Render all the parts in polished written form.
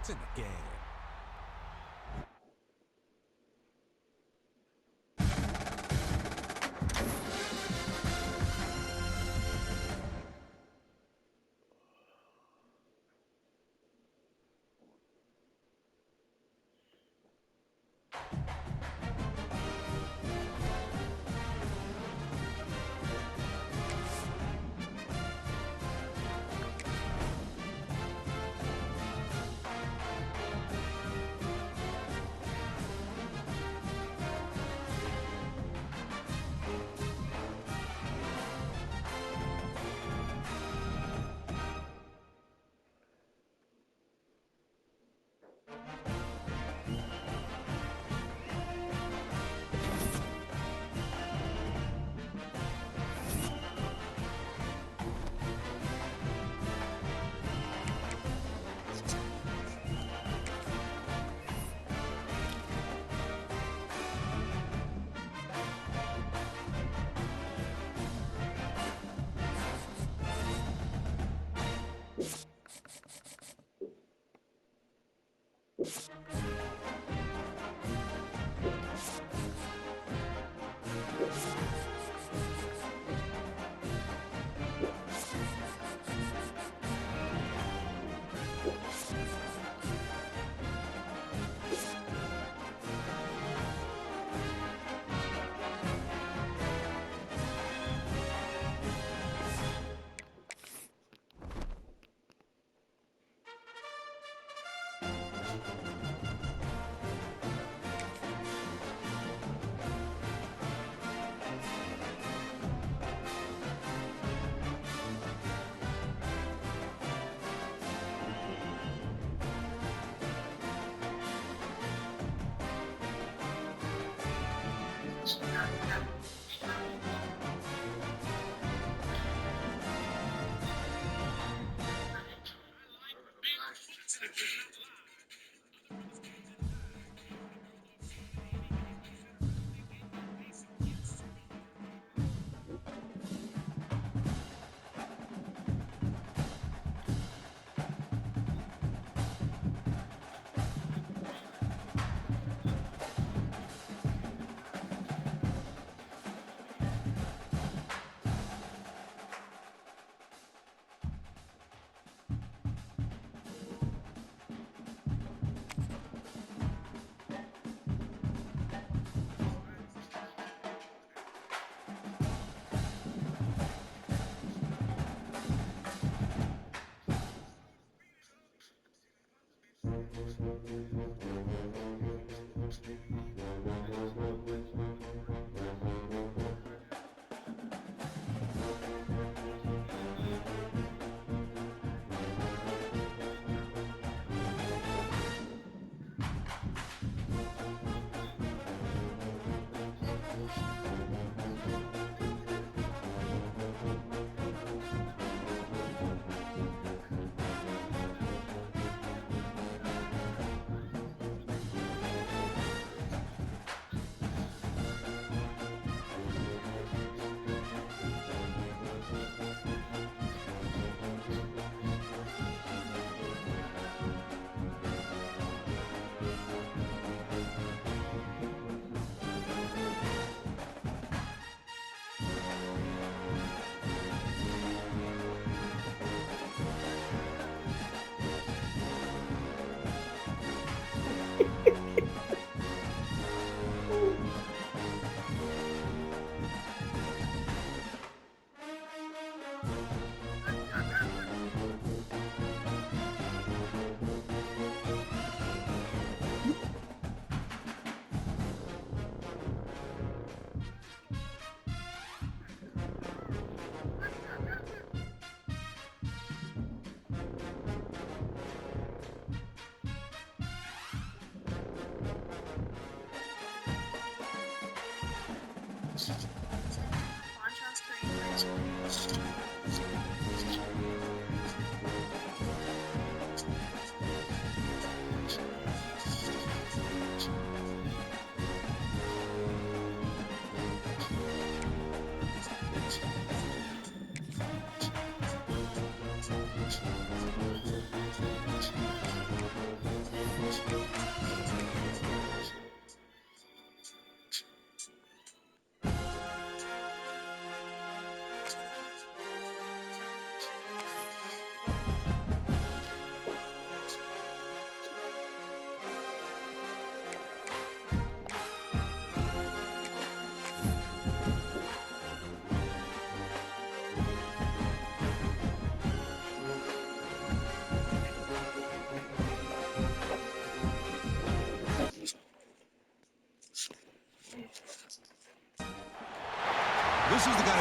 It's in the game.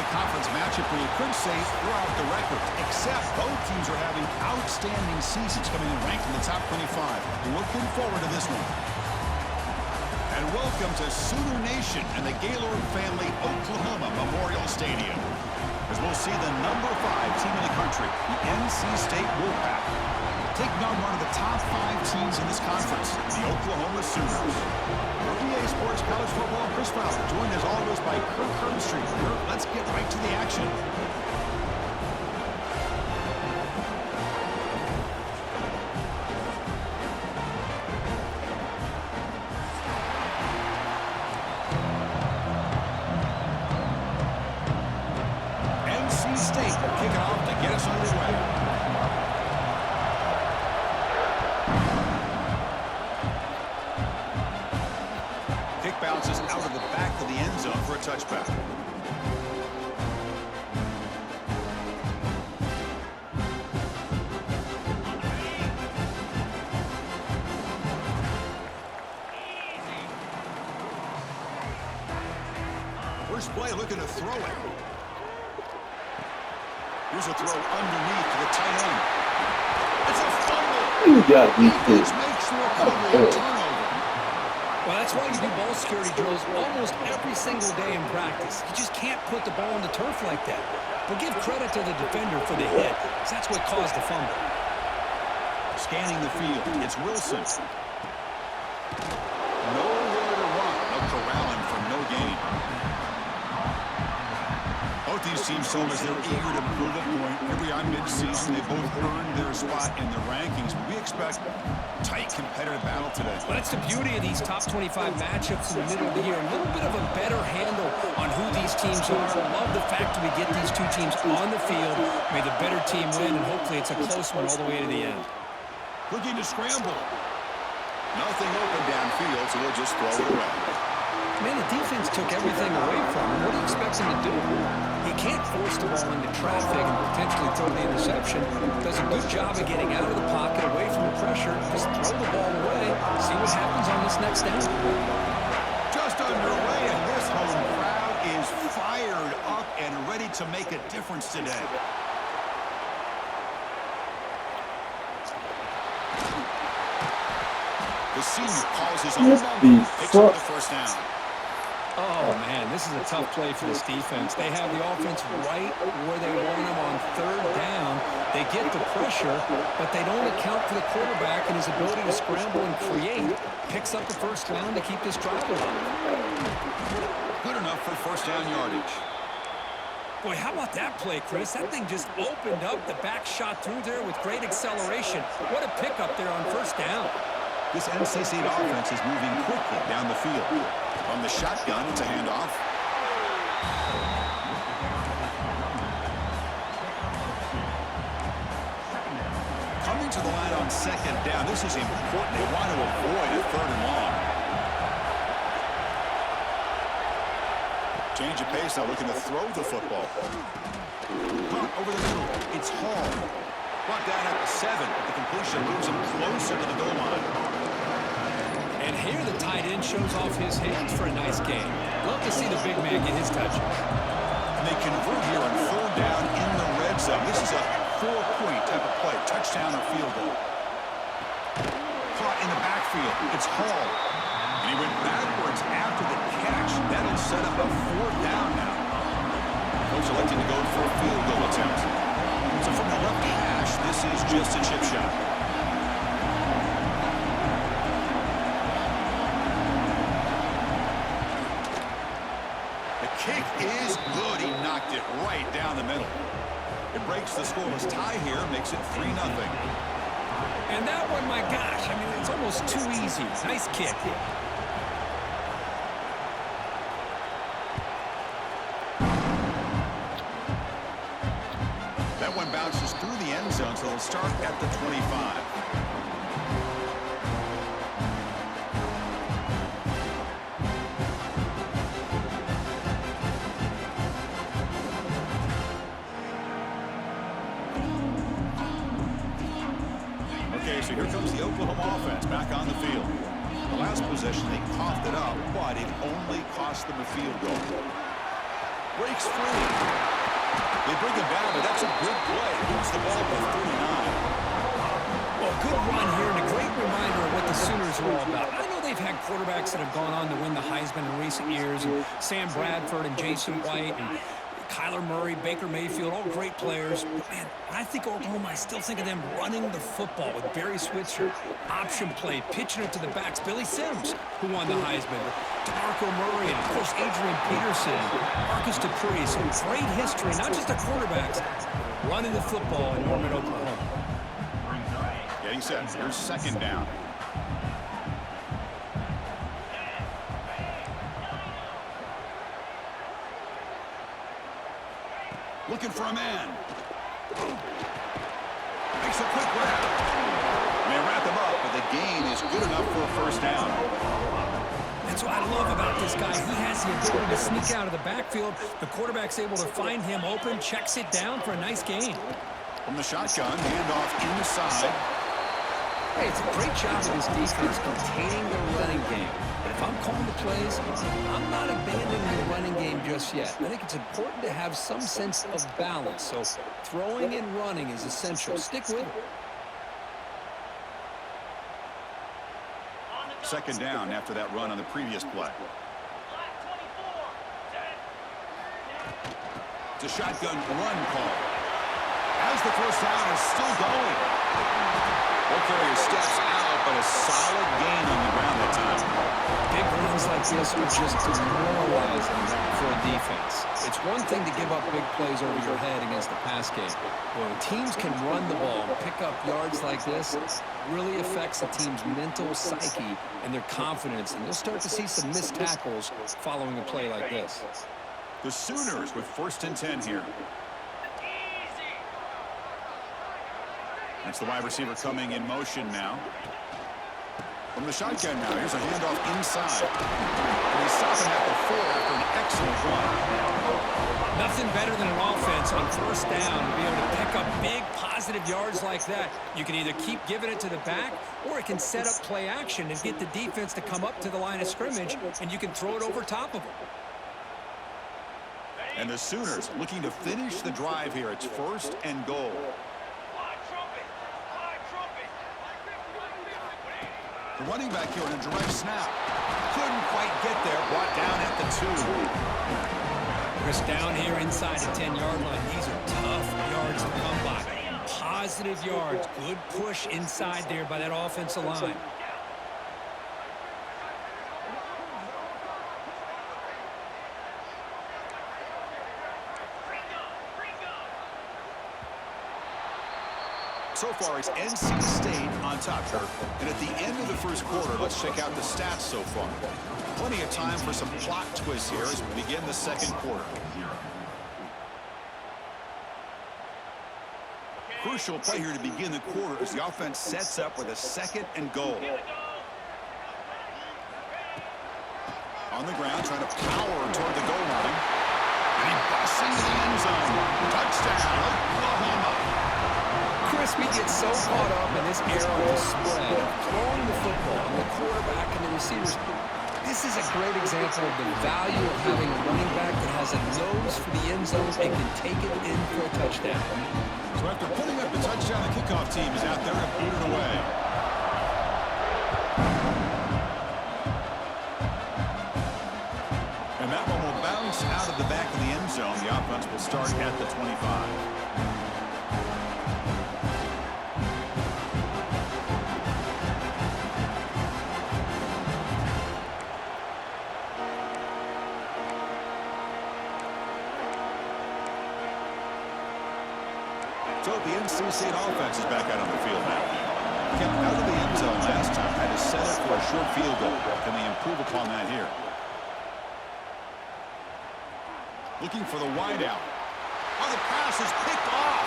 a conference matchup where you could say throughout the records, except both teams are having outstanding seasons coming in ranked in the top 25. Looking forward to this one. And welcome to Sooner Nation and the Gaylord Family Oklahoma Memorial Stadium, as we'll see the number 5 team in the country, the NC State Wolfpack, taking on one of the top 5 teams in this conference, the Oklahoma Sooners. For EA Sports College Football, Chris Fowler, joined as always by Kirk Herbstreit. Kirk, let's get right to the action. NC State will kick it off to get us underway. Bounces out of the back of the end zone for a touchback. First play looking to throw it. Here's a throw underneath to the tight end. It's a fumble. You got Defense makes the recovery and turnover. Well, that's why you do ball security drills almost every single day in practice. You just can't put the ball on the turf like that. But give credit to the defender for the hit, because that's what caused the fumble. Scanning the field, it's Wilson. Nowhere to run. They'll corral him for no gain. Both these teams show as they're eager to prove a point. Here we are mid-season. They both earned their spot in the rankings. We expect tight competitive battle today. Well, that's the beauty of these top 25 matchups in the middle of the year. A little bit of a better handle on who these teams are. I love the fact that we get these two teams on the field. May the better team win, and hopefully it's a close one all the way to the end. Looking to scramble. Nothing open downfield, so we'll just throw it away. Man, the defense took everything away from him. What do you expect him to do? He can't force the ball into traffic and potentially throw the interception. Does a good job of getting out of the pocket, away from the pressure. Just throw the ball away. See what happens on this next down. Just underway, and this home crowd is fired up and ready to make a difference today. The senior calls his own number, picks up the first down. Oh, man, this is a tough play for this defense. They have the offense right where they want them on third down. They get the pressure, but they don't account for the quarterback and his ability to scramble and create. Picks up the first down to keep this drive alive. Good enough for first down yardage. Boy, how about that play, Chris? That thing just opened up. The back shot through there with great acceleration. What a pickup there on first down. This NC State offense is moving quickly down the field. From the shotgun, it's a handoff. Coming to the line on second down. This is important. They want to avoid a third and long. Change of pace now, looking to throw the football. Punt over the middle. It's Hall. Brought down at the 7. The completion moves him closer to the goal line. And here the tight end shows off his hands for a nice game. Love to see the big man get his touches. And they convert here on third down in the red zone. This is a 4-point type of play. Touchdown or field goal. Caught in the backfield. It's Hall. And he went backwards after the catch. That'll set up a fourth down now. Coach electing to go for a field goal attempt. So from the left hash, this is just a chip shot. Kick is good. He knocked it right down the middle. It breaks the scoreless tie here, makes it 3-0. And that one, my gosh, I mean, it's almost too easy. Nice kick. That one bounces through the end zone, so they'll start at the 25. So here comes the Oklahoma offense back on the field. The last possession, they coughed it up, but it only cost them a field goal. Breaks free. They bring him down, but that's a good play. Moves the ball to 39. Well, good run here and a great reminder of what the Sooners are all about. I know they've had quarterbacks that have gone on to win the Heisman in recent years, and Sam Bradford and Jason White and Kyler Murray, Baker Mayfield, all great players. But, man, I think Oklahoma, I still think of them running the football with Barry Switzer, option play, pitching it to the backs. Billy Sims, who won the Heisman, DeMarco Murray, and, of course, Adrian Peterson, Marcus Dupree. Some great history, not just the quarterbacks, running the football in Norman, Oklahoma. Getting set. Here's second down. Looking for a man. Makes a quick grab. They wrap him up, but the gain is good enough for a first down. That's what I love about this guy. He has the ability to sneak out of the backfield. The quarterback's able to find him open, checks it down for a nice gain. From the shotgun, handoff inside. Hey, it's a great job of this defense containing the running game. But if I'm calling the plays, I'm not abandoning the running game just yet. I think it's important to have some sense of balance. So throwing and running is essential. Stick with it. Second down after that run on the previous play. It's a shotgun run call. As the first down is still going. Carrier steps out, but a solid gain on the ground that time. Big runs like this are just demoralizing for a defense. It's one thing to give up big plays over your head against the pass game. When teams can run the ball and pick up yards like this, it really affects the team's mental psyche and their confidence. And you'll start to see some missed tackles following a play like this. The Sooners with 1st and 10 here. That's the wide receiver coming in motion now. From the shotgun now, here's a handoff inside. And he's stopping at the 4 after an excellent run. Nothing better than an offense on first down to be able to pick up big positive yards like that. You can either keep giving it to the back, or it can set up play action and get the defense to come up to the line of scrimmage, and you can throw it over top of them. And the Sooners looking to finish the drive here. It's 1st and goal. The running back here in a direct snap. Couldn't quite get there. Brought down at the 2. Chris, down here inside the 10-yard line. These are tough yards to come by. Positive yards. Good push inside there by that offensive line. So far, it's NC State on top here. And at the end of the first quarter, let's check out the stats so far. Plenty of time for some plot twists here as we begin the second quarter. Crucial play here to begin the quarter as the offense sets up with a 2nd and goal. On the ground, trying to power toward the goal line. And he busts into the end zone. Touchdown, Oklahoma. Chris, we get so caught up in this era of the spread, throwing the football, and the quarterback and the receivers. This is a great example of the value of having a running back that has a nose for the end zone and can take it in for a touchdown. So after putting up the touchdown, the kickoff team is out there to boot it away. And that one will bounce out of the back of the end zone. The offense will start at the 25. So the NC State offense is back out on the field now. Kept out of the end zone last time. Had to set up for a short field goal. Can they improve upon that here? Looking for the wideout. Oh, the pass is picked off.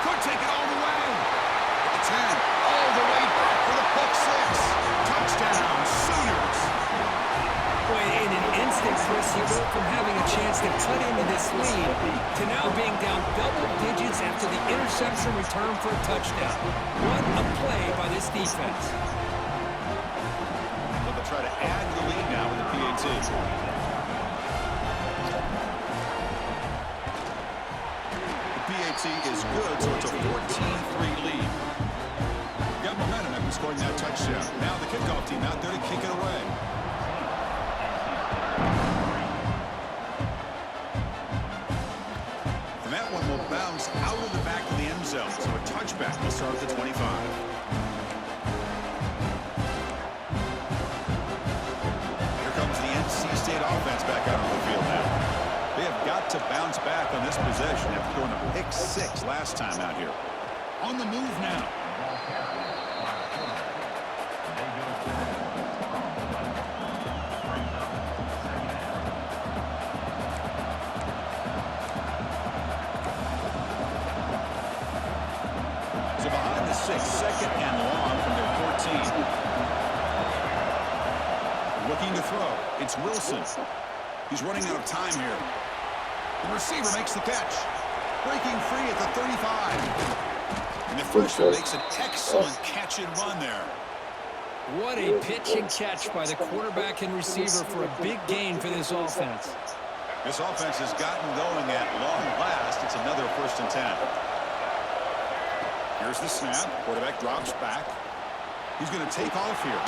Could take it all the way. At the 10. All the way back for the pick 6. Touchdown, Sooners. Boy, in an instant, Chris, you go from having a chance to cut into this lead to now being down double digits after the interception return for a touchdown. What a play by this defense. They'll try to add to the lead now with the PAT. efficiency is good, so it's a 14-3 lead. Got momentum after scoring that touchdown. Now the kickoff team out there to kick it away. And that one will bounce out of the back of the end zone, so a touchback will start at the 25. State offense back out on the field now. They have got to bounce back on this possession after throwing a pick 6 last time out here. On the move now. So behind the 6, second and long from their 14. Looking to throw. It's Wilson. He's running out of time here. The receiver makes the catch. Breaking free at the 35. And the freshman makes an excellent catch and run there. What a pitch and catch by the quarterback and receiver for a big gain for this offense. This offense has gotten going at long last. It's another 1st and 10. Here's the snap. Quarterback drops back. He's going to take off here.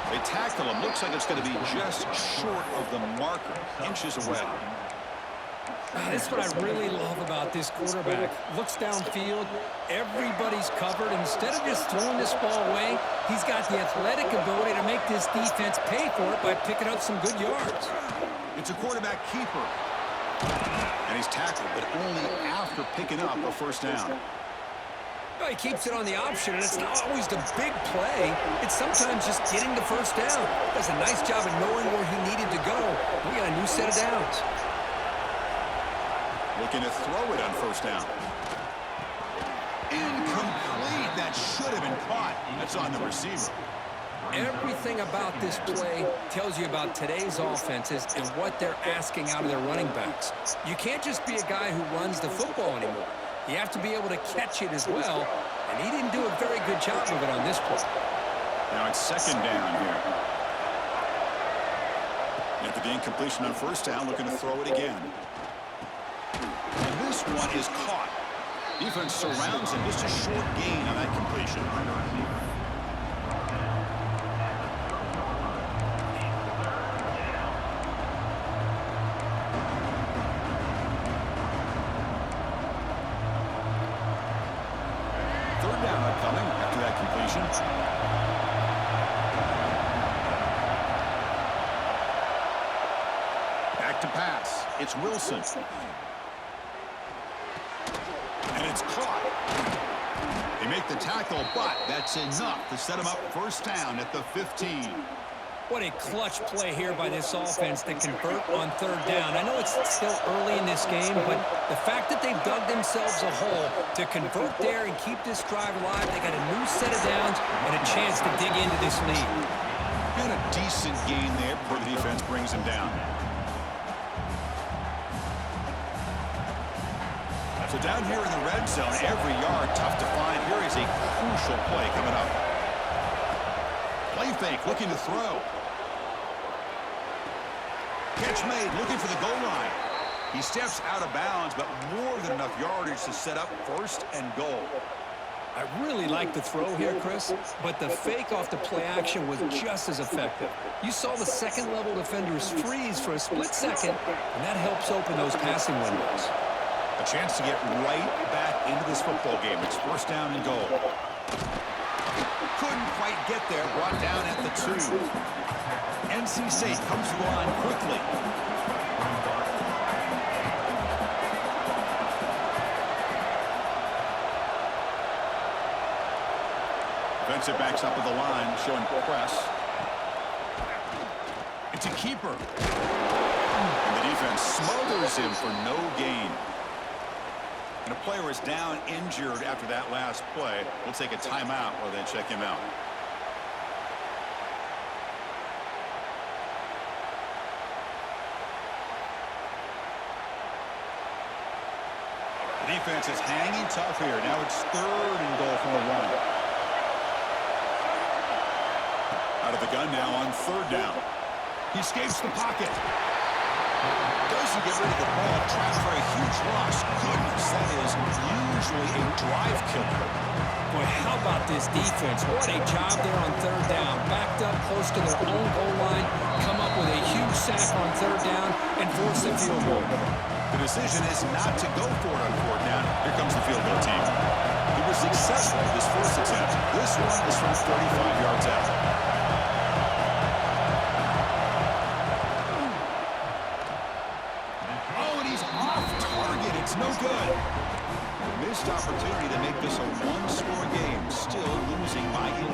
They tackle him. Looks like it's going to be just short of the marker. Inches away. That's what I really love about this quarterback. Looks downfield. Everybody's covered. Instead of just throwing this ball away, he's got the athletic ability to make this defense pay for it by picking up some good yards. It's a quarterback keeper. And he's tackled, but only after picking up a 1st down. He keeps it on the option, and it's not always the big play. It's sometimes just getting the 1st down. Does a nice job of knowing where he needed to go. We got a new set of downs. Looking to throw it on 1st down. Incomplete. That should have been caught. That's on the receiver. Everything about this play tells you about today's offenses and what they're asking out of their running backs. You can't just be a guy who runs the football anymore. You have to be able to catch it as well, and he didn't do a very good job of it on this play. Now it's 2nd down here. After the incompletion on 1st down, looking to throw it again. And this one is caught. Defense surrounds him. Just a short gain on that completion. Back to pass. It's Wilson. And it's caught. They make the tackle, but that's enough to set him up 1st down at the 15. What a clutch play here by this offense to convert on 3rd down. I know it's still early in this game, but the fact that they've dug themselves a hole to convert there and keep this drive alive, they got a new set of downs and a chance to dig into this lead. Got a decent gain there before the defense brings him down. So down here in the red zone, every yard tough to find. Here is a crucial play coming up. Play fake, looking to throw. Catch made, looking for the goal line. He steps out of bounds, but more than enough yardage to set up 1st and goal. I really like the throw here, Chris, but the fake off the play action was just as effective. You saw the second-level defenders freeze for a split second, and that helps open those passing windows. A chance to get right back into this football game. It's 1st down and goal. Couldn't quite get there, brought down at the 2. NC State comes to the line quickly. Defensive backs up at the line, showing press. It's a keeper. And the defense smothers him for no gain. And a player is down injured after that last play. We'll take a timeout while they check him out. The defense is hanging tough here. Now it's 3rd and goal from the 1. Out of the gun now on 3rd down. He escapes the pocket. Doesn't get rid of the ball. Tries for a huge loss. Goodness, that is drive killer. Boy, how about this defense? What a job there on third down. Backed up close to their own goal line, come up with a huge sack on third down, and force the field goal. The decision is not to go for it on fourth down. Here comes the field goal team. He was successful with his first attempt. This one is from 35 yards out. Oh, and he's off target. It's no good. Missed opportunity to make this a one-score game, still losing by 11.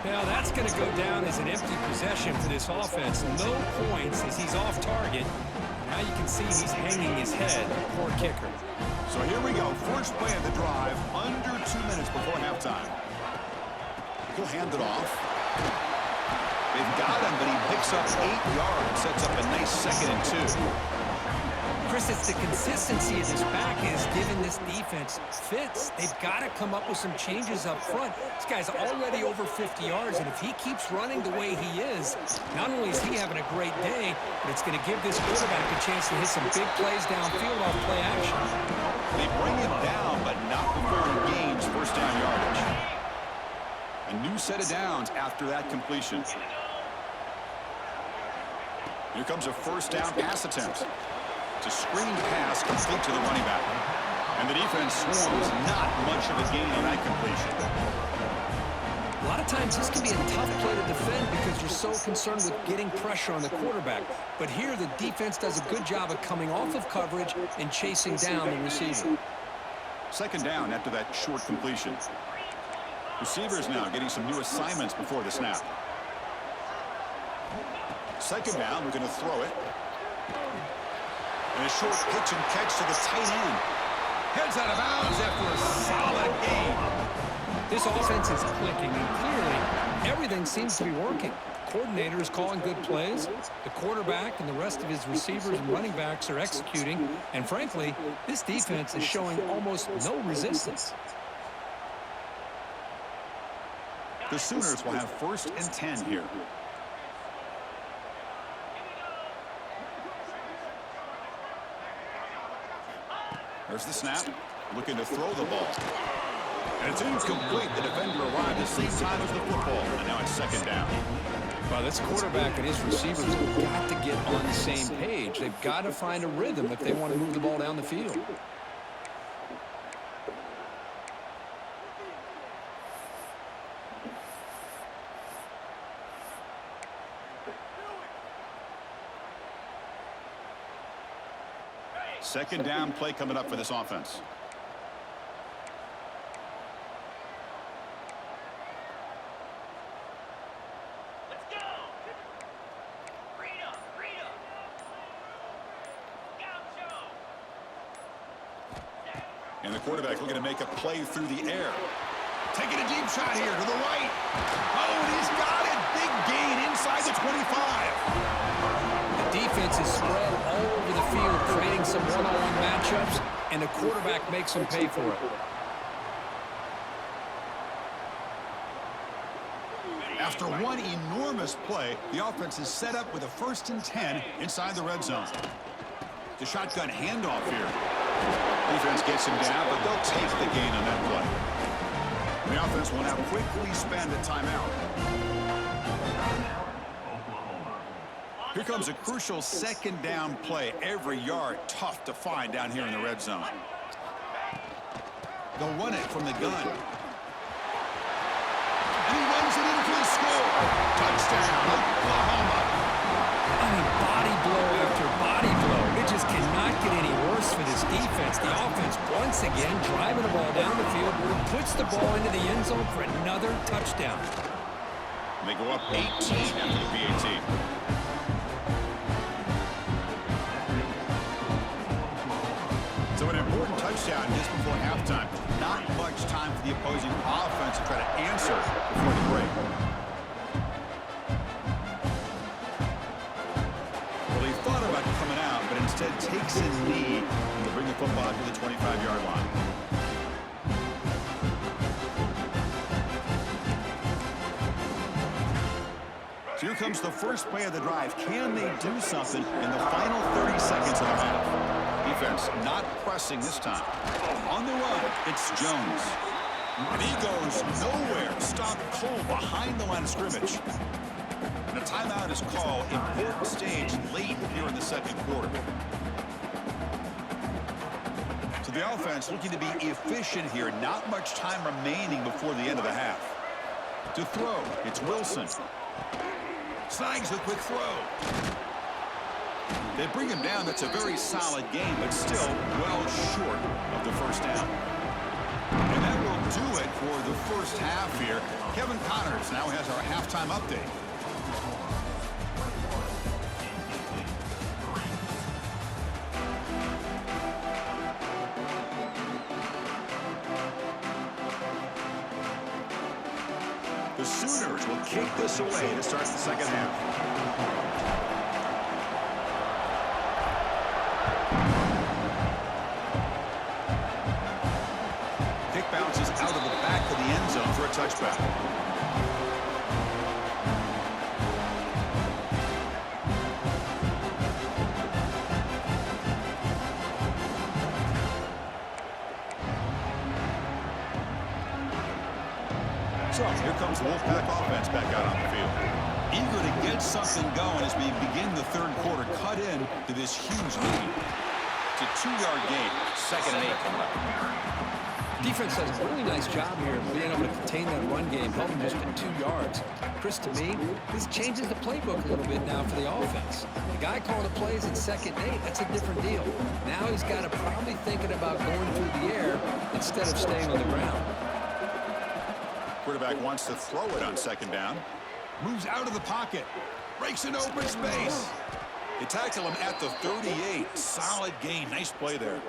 Now that's going to go down as an empty possession for this offense. No points as he's off target. Now you can see he's hanging his head. Poor kicker. So here we go. First play of the drive, under 2 minutes before halftime. He'll hand it off. They've got him, but he picks up 8 yards, sets up a nice 2nd and 2. Chris, it's the consistency of his back is giving this defense fits. They've got to come up with some changes up front. This guy's already over 50 yards, and if he keeps running the way he is, not only is he having a great day, but it's going to give this quarterback a chance to hit some big plays downfield off play action. They bring him down, but not before he gains first down yardage. A new set of downs after that completion. Here comes a first down pass attempt. It's a screen pass complete to the running back. And the defense swarms, not much of a gain on that completion. A lot of times this can be a tough play to defend because you're so concerned with getting pressure on the quarterback. But here the defense does a good job of coming off of coverage and chasing down the receiver. Second down after that short completion. Receivers now getting some new assignments before the snap. Second down, we're going to throw it. And a short pitch and catch to the tight end. Heads out of bounds after a solid game. This offense is clicking, and clearly everything seems to be working. The coordinator is calling good plays. The quarterback and the rest of his receivers and running backs are executing. And frankly, this defense is showing almost no resistance. The Sooners will have first and 10 here. There's the snap, looking to throw the ball. And it's incomplete. The defender arrived at the same time as the football, and now it's second down. Well, this quarterback and his receivers have got to get on the same page. They've got to find a rhythm if they want to move the ball down the field. Second down play coming up for this offense. Let's go. Freedom. Gaucho. And the quarterback looking to make a play through the air. Taking a deep shot here to the right. Oh, and he's got it. Big gain inside the 25. The defense is spread all over the field, creating some one-on-one matchups, and the quarterback makes them pay for it. After one enormous play, the offense is set up with a first and 10 inside the red zone. The shotgun handoff here. Defense gets him down, but they'll take the gain on that play. The offense will now quickly spend a timeout. Here comes a crucial second down play. Every yard tough to find down here in the red zone. They'll run it from the gun. And he runs it in for the score. Touchdown, Oklahoma. I mean, body blow after body blow. It just cannot get any worse for this defense. The offense, once again, driving the ball down the field, puts the ball into the end zone for another touchdown. They go up 18 after the PAT. So an important touchdown just before halftime. Not much time for the opposing offense to try to answer before the break. Well, they thought about coming out, but instead takes a knee to bring the football to the 25-yard line. So here comes the first play of the drive. Can they do something in the final 30 seconds of the half? defense not pressing this time. On the run, it's Jones. And he goes nowhere. Stopped cold behind the line of scrimmage. And a timeout is called. Important stage late here in the second quarter. So the offense looking to be efficient here. Not much time remaining before the end of the half. To throw, it's Wilson. Snags the quick throw. They bring him down. That's a very solid game, but still well short of the first down. And that will do it for the first half here. Kevin Connors now has our halftime update. The Sooners will kick this away to start the second half. Bounces out of the back of the end zone for a touchback. So here comes the Wolfpack offense back out on the field. Eager to get something going as we begin the third quarter. Cut in to this huge lead. It's a 2-yard gain. 2nd and 8 coming up. Defense does a really nice job here of being able to contain that run game, helping just at 2 yards. Chris, to me, this changes the playbook a little bit now for the offense. The guy calling the plays at 2nd and 8, that's a different deal. Now he's got to probably thinking about going through the air instead of staying on the ground. Quarterback wants to throw it on 2nd down. Moves out of the pocket. Breaks an open space. They tackle him at the 38. Solid gain. Nice play there.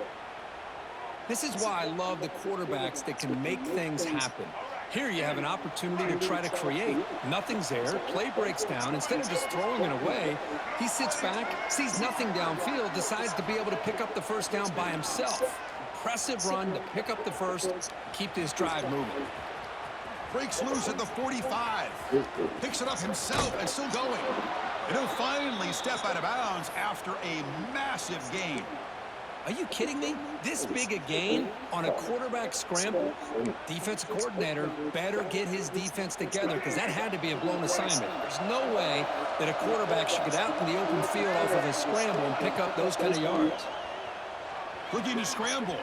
This is why I love the quarterbacks that can make things happen. Here you have an opportunity to try to create. Nothing's there. Play breaks down. Instead of just throwing it away, he sits back, sees nothing downfield, decides to be able to pick up the first down by himself. Impressive run to pick up the first, keep this drive moving. Breaks loose at the 45. Picks it up himself and still going. And he'll finally step out of bounds after a massive gain. Are you kidding me? This big a gain on a quarterback scramble? Defensive coordinator better get his defense together because that had to be a blown assignment. There's no way that a quarterback should get out in the open field off of a scramble and pick up those kind of yards. Looking to scramble.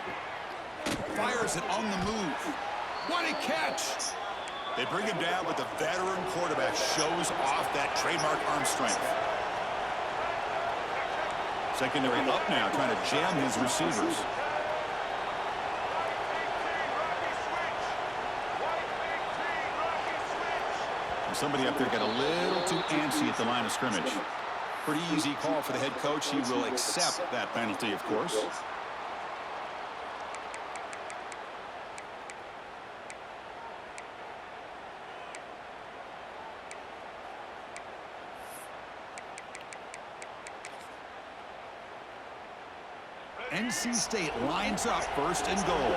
Fires it on the move. What a catch! They bring him down, but the veteran quarterback shows off that trademark arm strength. Secondary up now, trying to jam his receivers. And somebody up there got a little too antsy at the line of scrimmage. Pretty easy call for the head coach. He will accept that penalty, of course. NC State lines up 1st and goal.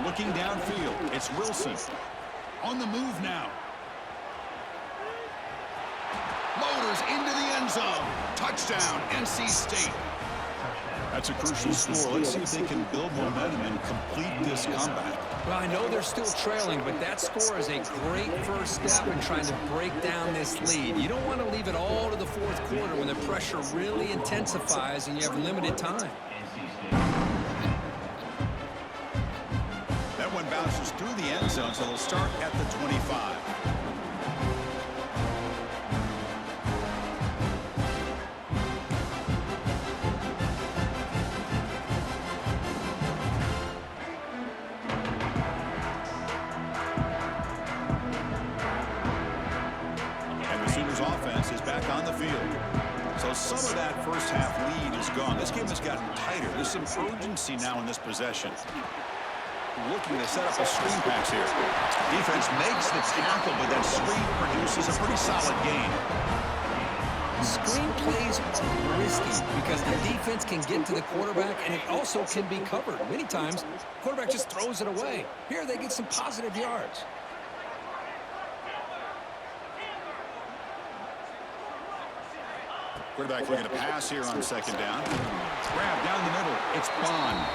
Looking downfield, it's Wilson. On the move now. Motors into the end zone. Touchdown, NC State. That's a crucial score. Let's see if they can build momentum and complete this comeback. Well, I know they're still trailing, but that score is a great first step in trying to break down this lead. You don't want to leave it all to the 4th quarter when the pressure really intensifies and you have limited time. That one bounces through the end zone, so they'll start at the 25. Offense is back on the field. So some of that first half lead is gone. This game has gotten tighter. There's some urgency now in this possession. Looking to set up a screen pass here. Defense makes the tackle, but that screen produces a pretty solid gain. Screen plays are risky because the defense can get to the quarterback and it also can be covered. Many times, the quarterback just throws it away. Here they get some positive yards. Quarterback looking to pass here on second down. Grab down the middle. It's Bond.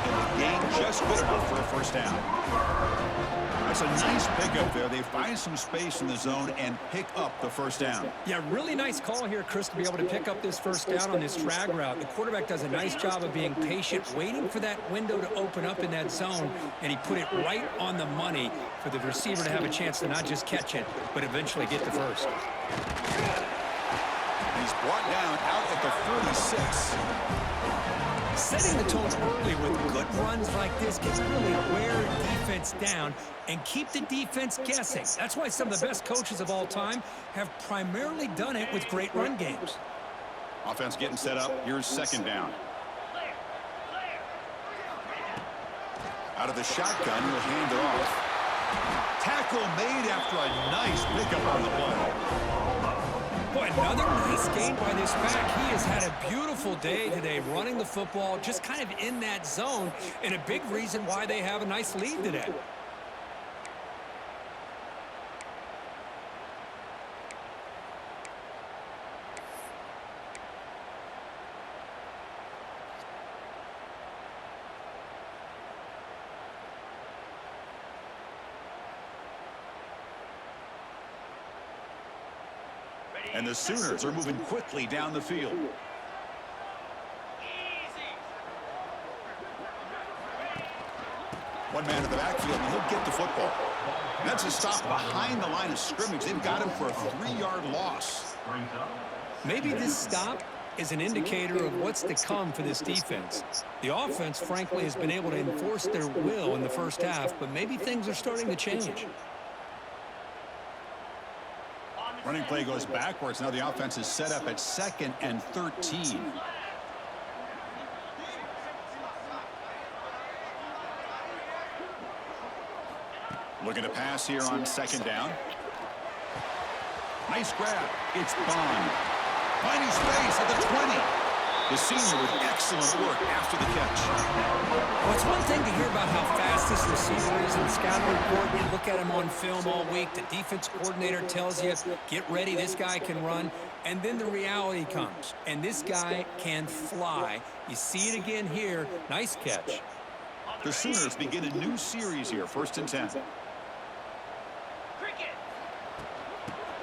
And the gain just good enough for a first down. That's a nice pickup there. They find some space in the zone and pick up the first down. Yeah, really nice call here, Chris, to be able to pick up this first down on this drag route. The quarterback does a nice job of being patient, waiting for that window to open up in that zone, and he put it right on the money for the receiver to have a chance to not just catch it, but eventually get the first. He's brought down out at the 46. Setting the tone early with good runs like this can really wear a defense down and keep the defense guessing. That's why some of the best coaches of all time have primarily done it with great run games. Offense getting set up. Here's second down. Out of the shotgun, he'll hand it off. Tackle made after a nice pickup on the play. Boy, another nice gain by this back. He has had a beautiful day today running the football, just kind of in that zone, and a big reason why they have a nice lead today. And the Sooners are moving quickly down the field. One man in the backfield, and he'll get the football. And that's a stop behind the line of scrimmage. They've got him for a 3-yard loss. Maybe this stop is an indicator of what's to come for this defense. The offense, frankly, has been able to enforce their will in the first half, but maybe things are starting to change. Running play goes backwards. Now the offense is set up at 2nd and 13. Looking to pass here on second down. Nice grab. It's Bond. Finding space at the 20. The senior with excellent work after the catch. Well, it's one thing to hear about how fast this receiver is in the scouting report. You look at him on film all week. The defense coordinator tells you, get ready, this guy can run. And then the reality comes, and this guy can fly. You see it again here. Nice catch. The Sooners begin a new series here, 1st and 10.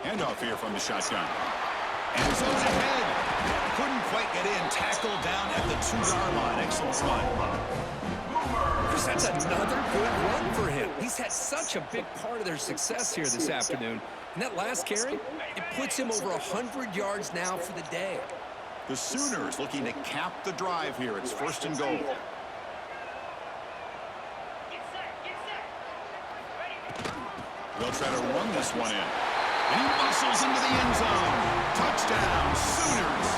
Handoff here from the shotgun. And zones ahead. Couldn't quite get in. Tackled down at the 2-yard line. Excellent run. Chris, that's another good run for him. He's had such a big part of their success here this afternoon. And that last carry, it puts him over 100 yards now for the day. The Sooners looking to cap the drive here. It's 1st and goal. They'll try to run this one in. And he muscles into the end zone. Touchdown, Sooners.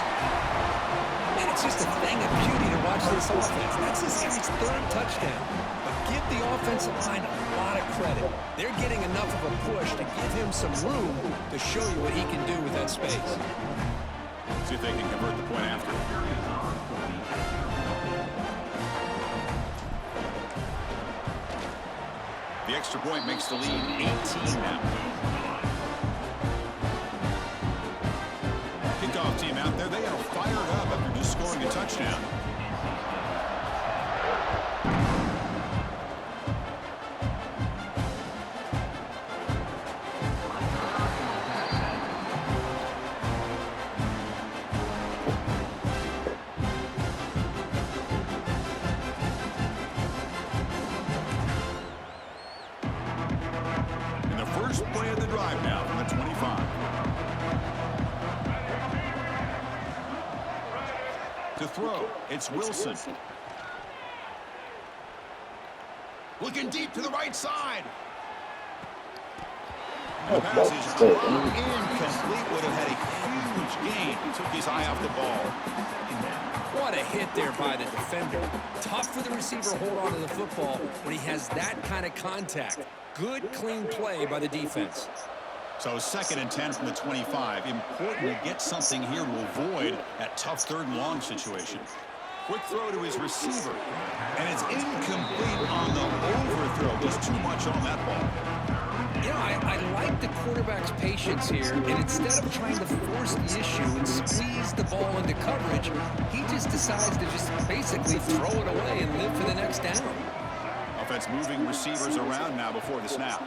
And it's just a thing of beauty to watch this offense. That's this guy's 3rd touchdown. But give the offensive line a lot of credit. They're getting enough of a push to give him some room to show you what he can do with that space. See if they can convert the point after. The extra point makes the lead 18 now. Kickoff team out there. They are fired up after just scoring a touchdown. And the first play of the drive now from the 25. To throw, it's Wilson. Looking deep to the right side. The pass is dropped incomplete. Would have had a huge gain. Took his eye off the ball. What a hit there by the defender. Tough for the receiver to hold on to the football when he has that kind of contact. Good, clean play by the defense. So 2nd and 10 from the 25. Important to get something here to avoid that tough 3rd and long situation. Quick throw to his receiver. And it's incomplete on the overthrow. Just too much on that ball. You know, I like the quarterback's patience here, and instead of trying to force the issue and squeeze sees the ball into coverage, he just decides to just basically throw it away and live for the next down. Offense moving receivers around now before the snap.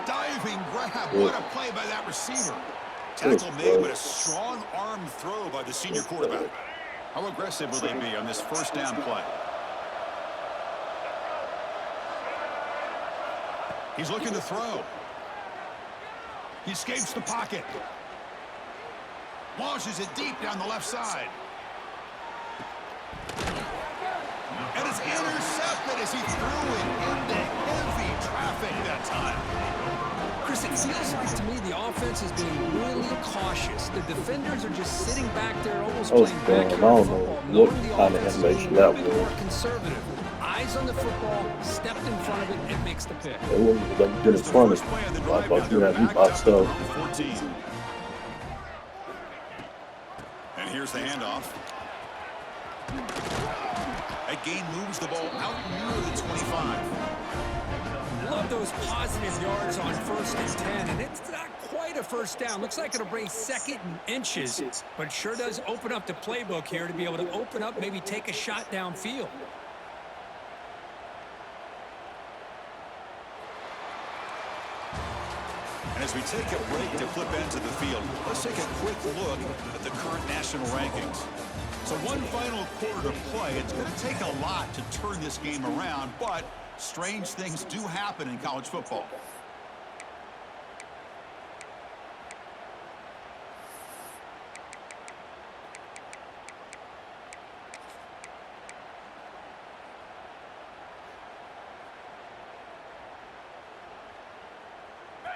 Diving grab. What a play by that receiver. Tackle made, but a strong arm throw by the senior quarterback. How aggressive will they be on this first down play? He's looking to throw. He escapes the pocket. Launches it deep down the left side. And it's intercepted as he threw it into heavy traffic that time. Chris, it feels like to me the offense is being really cautious. The defenders are just sitting back there almost playing backyard football, knowing the offense is being a little bit more conservative. Eyes on the football, stepped in front of it, and makes the pick. It wasn't like good in front of me. I thought you had me boxed up. 14. And here's the handoff. That gain moves the ball out near the 25. Love those positive yards on 1st and 10, and it's not quite a first down. Looks like it'll bring 2nd and inches, but sure does open up the playbook here to be able to open up, maybe take a shot downfield. And as we take a break to flip into the field, let's take a quick look at the current national rankings. So one final quarter to play. It's going to take a lot to turn this game around, but strange things do happen in college football.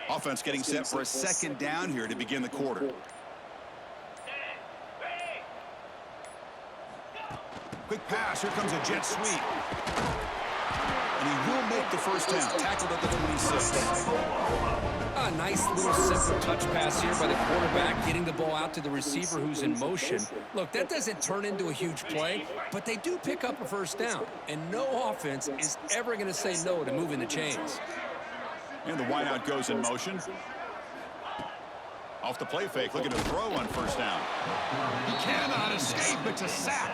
Offense getting set for a 2nd down here to begin the quarter. Quick pass. Here comes a jet sweep. And he will make the first down. Tackled at the 26. A nice little simple touch pass here by the quarterback, getting the ball out to the receiver who's in motion. Look, that doesn't turn into a huge play, but they do pick up a first down. And no offense is ever going to say no to moving the chains. And the wideout goes in motion. Off the play fake, looking to throw on 1st down. He cannot escape. It's a sack.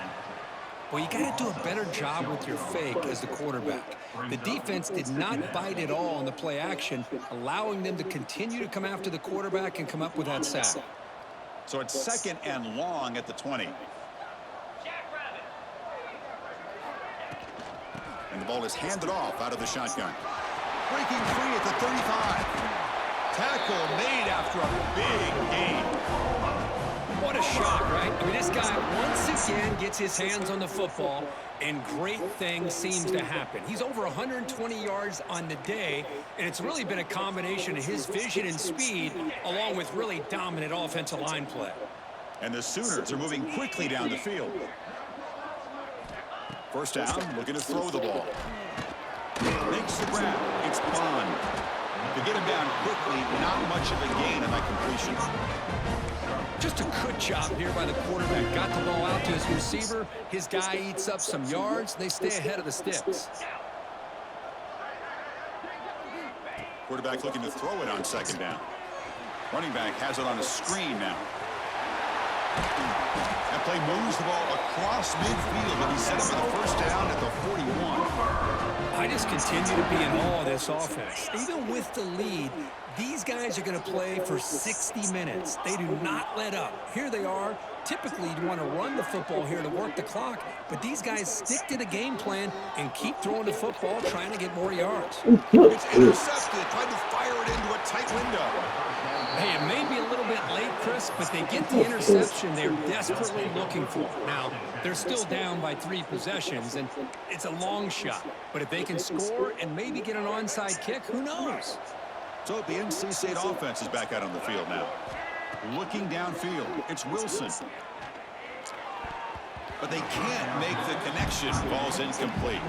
Well, you got to do a better job with your fake as the quarterback. The defense did not bite at all on the play action, allowing them to continue to come after the quarterback and come up with that sack. So it's 2nd and long at the 20. And the ball is handed off out of the shotgun. Breaking free at the 35. Tackle made after a big gain. What a shot, right? I mean, this guy once again gets his hands on the football, and great things seems to happen. He's over 120 yards on the day, and it's really been a combination of his vision and speed, along with really dominant offensive line play. And the Sooners are moving quickly down the field. 1st down, looking to throw the ball. Makes the grab. It's Bond. To get him down quickly, not much of a gain on that completion. Just a good job here by the quarterback. Got the ball out to his receiver. His guy eats up some yards. They stay ahead of the sticks. Quarterback looking to throw it on 2nd down. Running back has it on a screen now. That play moves the ball across midfield, and he's set up for the 1st down at the 41. I just continue to be in awe of this offense. Even with the lead, these guys are going to play for 60 minutes. They do not let up. Here they are. Typically, you want to run the football here to work the clock, but these guys stick to the game plan and keep throwing the football, trying to get more yards. It's intercepted, trying to fire it into a tight window. Hey, it may be a little bit late, Chris, but they get the interception they're desperately looking for. Now, they're still down by 3 possessions, and it's a long shot. But if they can score and maybe get an onside kick, who knows? So the NC State offense is back out on the field now. Looking downfield, it's Wilson. But they can't make the connection. Ball's incomplete.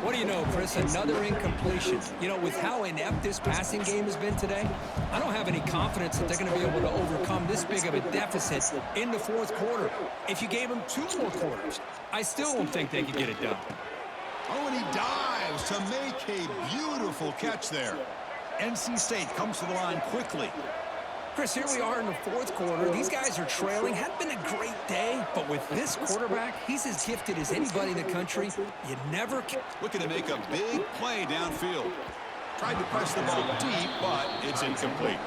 What do you know, Chris? Another incompletion. You know, with how inept this passing game has been today, I don't have any confidence that they're going to be able to overcome this big of a deficit in the 4th quarter. If you gave them 2 more quarters, I still don't think they could get it done. Oh, and he dives to make a beautiful catch there. NC State comes to the line quickly. Chris, here we are in the fourth quarter. These guys are trailing. Hadn't been a great day, but with this quarterback, he's as gifted as anybody in the country. You never can. Looking to make a big play downfield. Tried to press the ball deep, but it's incomplete.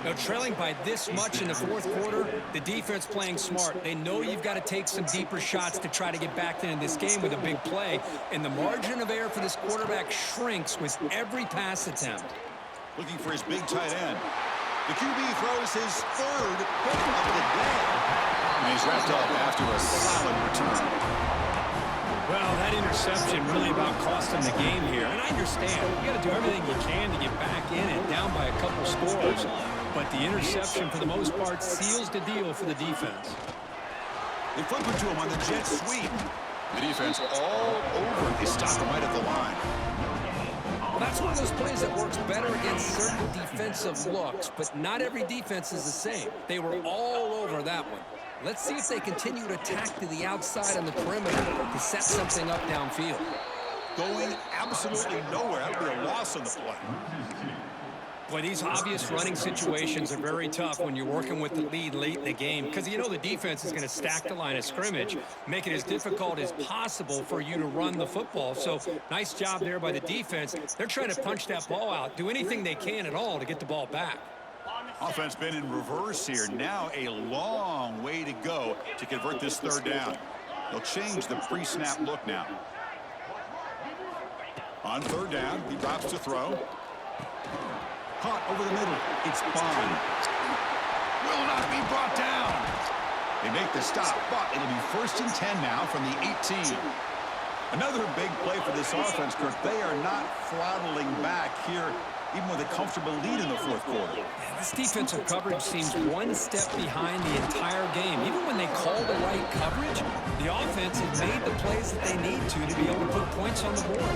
Now, trailing by this much in the fourth quarter, the defense playing smart. They know you've got to take some deeper shots to try to get back into this game with a big play, and the margin of error for this quarterback shrinks with every pass attempt. Looking for his big tight end. The QB throws his third pick of the day. And he's wrapped up after a solid return. Well, that interception really about cost him the game here. And I understand. You got to do everything you can to get back in it, down by a couple scores. But the interception, for the most part, seals the deal for the defense. They flip it to him on the jet sweep. The defense all over. They stop him right at the line. Well, that's one of those plays that works better against certain defensive looks, but not every defense is the same. They were all over that one. Let's see if they continue to attack to the outside on the perimeter to set something up downfield. Going absolutely nowhere. That would be a loss on the play. Boy, these obvious running situations are very tough when you're working with the lead late in the game because you know the defense is going to stack the line of scrimmage, make it as difficult as possible for you to run the football. So nice job there by the defense. They're trying to punch that ball out, do anything they can at all to get the ball back. Offense been in reverse here. Now a long way to go to convert this third down. They'll change the pre-snap look now. On third down, he drops to throw. Caught over the middle. It's Bond. Will not be brought down. They make the stop, but it'll be 1st and 10 now from the 18. Another big play for this offense, Kirk. They are not throttling back here, even with a comfortable lead in the fourth quarter. Yeah, this defensive coverage seems one step behind the entire game. Even when they call the right coverage, the offense has made the plays that they need to be able to put points on the board.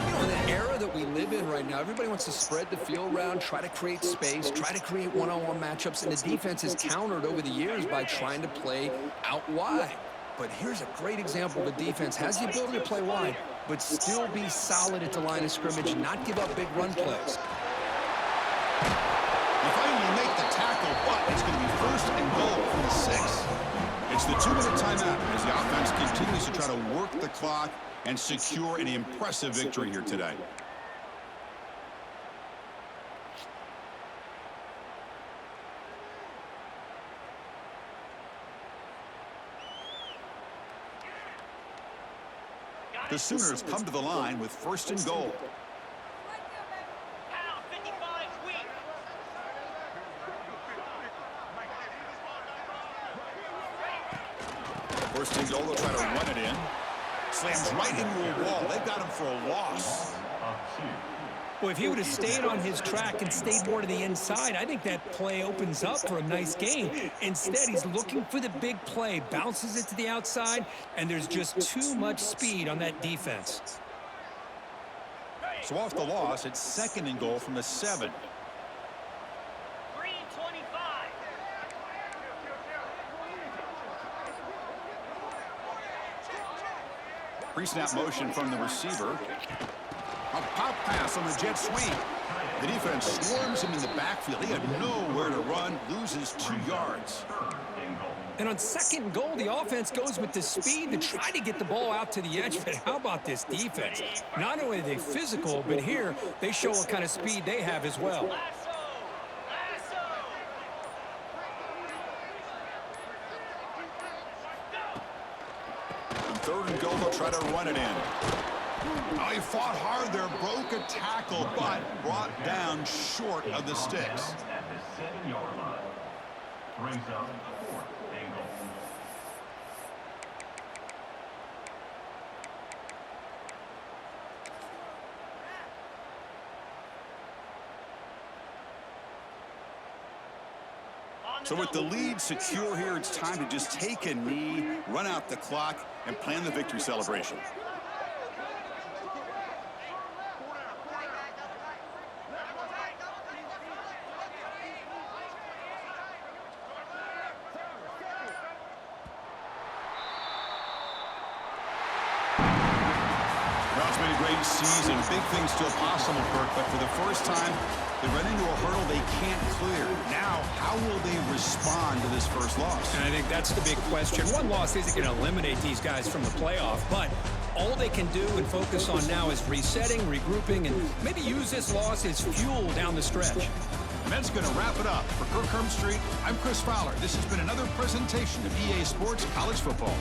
You know, in the era that we live in right now, everybody wants to spread the field around, try to create space, try to create one-on-one matchups, and the defense has countered over the years by trying to play out wide. But here's a great example. The defense has the ability to play wide, but still be solid at the line of scrimmage and not give up big run plays. They finally make the tackle, but it's going to be 1st and goal from the 6. It's the 2-minute timeout as the offense continues to try to work the clock and secure an impressive victory here today. The Sooners come to the line with 1st and goal. Pound 55 weak. 1st and goal, they'll try to run it in. Slams right into a wall. They've got him for a loss. Well, if he would have stayed on his track and stayed more to the inside, I think that play opens up for a nice game. Instead, he's looking for the big play, bounces it to the outside, and there's just too much speed on that defense. So off the loss, it's 2nd and goal from the 7. 325. Pre-snap motion from the receiver. A pop pass on the jet sweep. The defense swarms him in the backfield. He had nowhere to run, loses 2 yards. And on 2nd and goal, the offense goes with the speed to try to get the ball out to the edge. But how about this defense? Not only are they physical, but here they show what kind of speed they have as well. Lasso. On 3rd and goal, they'll try to run it in. Oh, he fought hard there, broke a tackle, but brought down short of the sticks. At the 7-yard line. Brings up 4th and goal. So with the lead secure here, it's time to just take a knee, run out the clock, and plan the victory celebration. Well, it's been a great big season, big things still possible, Kirk, but for the first time, they run into a hurdle they can't clear. Now, how will they respond to this first loss? And I think that's the big question. One loss isn't going to eliminate these guys from the playoff, but all they can do and focus on now is resetting, regrouping, and maybe use this loss as fuel down the stretch. And that's going to wrap it up. For Kirk Herbstreit, I'm Chris Fowler. This has been another presentation of EA Sports College Football.